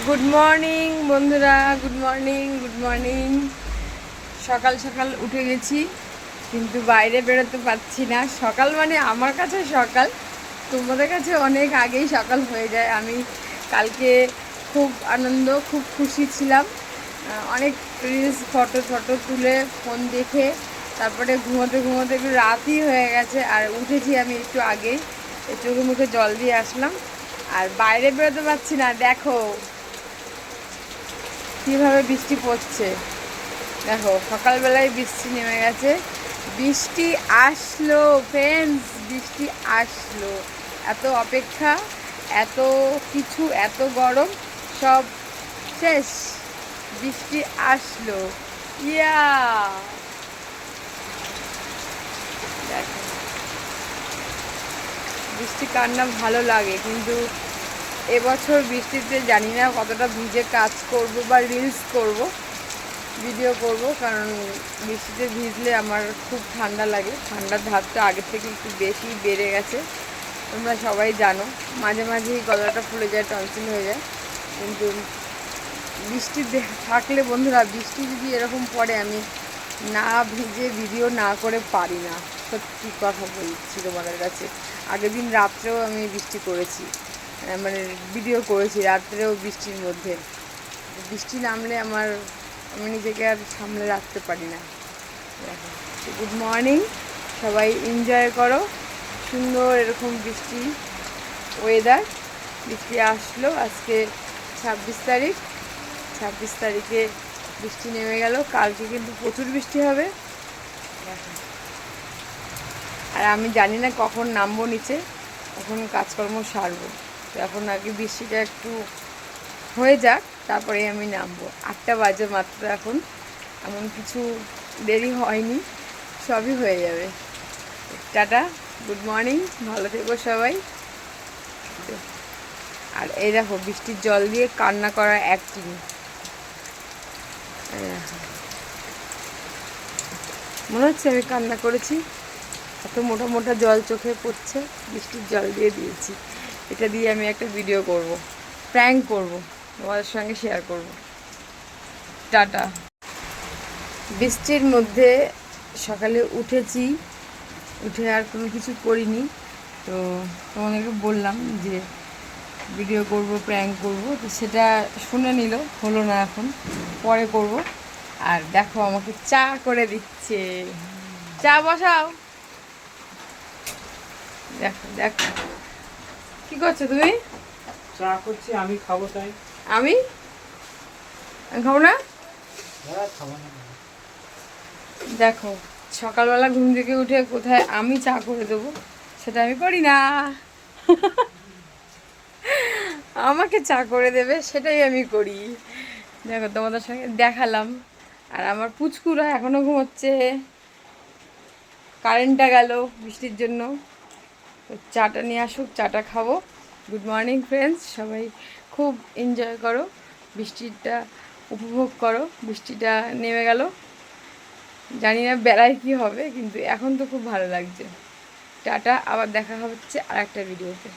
Good morning বন্ধুরা, good morning. সকাল সকাল উঠে গেছি, কিন্তু বাইরে বেরোতে পারছি না। সকাল মানে আমার কাছে সকাল, তোমাদের কাছে অনেক আগেই সকাল হয়ে যায়। আমি কালকে খুব আনন্দ, খুব খুশি ছিলাম। অনেক রিলস ফটো তুলে ফোন দেখে তারপরে ঘুমোতে ঘুমোতে একটু রাতই হয়ে গেছে। আর উঠেছি আমি একটু আগেই, চোখে মুখে জল দিয়ে আসলাম। আর বাইরে বেরোতে পারছি না, দেখো কীভাবে বৃষ্টি পড়ছে। দেখো সকালবেলায় বৃষ্টি নেমে গেছে, বৃষ্টি আসলো ফ্রেন্ডস, বৃষ্টি আসলো। এত অপেক্ষা, এত কিছু, এত গরম, সব শেষ, বৃষ্টি আসলো। ইয়া দেখো বৃষ্টি কার না ভালো লাগে, কিন্তু এবছর বৃষ্টিতে জানি না কতটা ভিজে কাজ করব বা রিলস করব, ভিডিও করব। কারণ বৃষ্টিতে ভিজলে আমার খুব ঠান্ডা লাগে, ঠান্ডার ধাপটা আগের থেকে একটু বেশি বেড়ে গেছে, তোমরা সবাই জানো। মাঝে মাঝেই গলাটা ফুলে যায়, টনসিল হয়ে যায়। কিন্তু বৃষ্টি থাকলে বন্ধুরা, বৃষ্টি যদি এরকম পড়ে, আমি না ভিজে ভিডিও না করে পারি না। সত্যি কথা বলছি তোমাদের কাছে। আগের দিন রাত্রেও আমি বৃষ্টি করেছি, মানে ভিডিও করেছি রাত্রেও বৃষ্টির মধ্যে। বৃষ্টি নামলে আমি নিজেকে আর সামলে রাখতে পারি না। গুড মর্নিং, সবাই এনজয় করো সুন্দর এরকম বৃষ্টি ওয়েদার। বৃষ্টি আসলো, আজকে 26 তারিখ। 26 তারিখে বৃষ্টি নেমে গেল, কালকে কিন্তু প্রচুর বৃষ্টি হবে। আর আমি জানি না কখন নামবো নিচে, কখন কাজকর্ম সারবো। তো এখন আগে বৃষ্টিটা একটু হয়ে যাক, তারপরে আমি নামবো। 8টা বাজে মাত্র এখন, এমন কিছু দেরি হয়নি, সবই হয়ে যাবে। টাটা, গুড মর্নিং, ভালো থেকো সবাই। আর এই দেখো বৃষ্টির জল দিয়ে কান্না করা অ্যাক্টিং। মনে হচ্ছে আমি কান্না করেছি, এত মোটা মোটা জল চোখে পড়ছে, বৃষ্টির জল দিয়ে দিয়েছি। এটা দিয়ে আমি একটা ভিডিও করব, প্র্যাঙ্ক করব, তোমাদের সঙ্গে শেয়ার করব। টাটা। বৃষ্টির মধ্যে সকালে উঠেছি, উঠে আর কোনো কিছু করিনি। তো তোমাদেরকে বললাম যে ভিডিও করব, প্র্যাঙ্ক করব, তো সেটা শুনে নিল, হলো না, এখন পরে করব। আর দেখো আমাকে চা করে দিচ্ছে, চা বসাও। দেখো দেখো কি করছো তুমি? চা করছি, আমি খাবো তাই। আমি খাবো না। খাবো না। দেখো সকালবেলা ঘুম থেকে উঠে কোথায় আমি চা করে দেবো, সেটা আমি করি না। আমাকে চা করে দেবে, সেটাই আমি করি। দেখো তোমাদের সঙ্গে দেখালাম। আর আমার পুচকুরা এখনও ঘুমোচ্ছে, কারেন্টটা গেল বৃষ্টির জন্য। তো চাটা নিয়ে আসুক, চাটা খাবো। গুড মর্নিং ফ্রেন্ডস, সবাই খুব এনজয় করো, বৃষ্টিটা উপভোগ করো। বৃষ্টিটা নেমে গেল, জানি না বেলায় কী হবে, কিন্তু এখন তো খুব ভালো লাগছে। টাটা, আবার দেখা হচ্ছে আর একটা ভিডিওতে।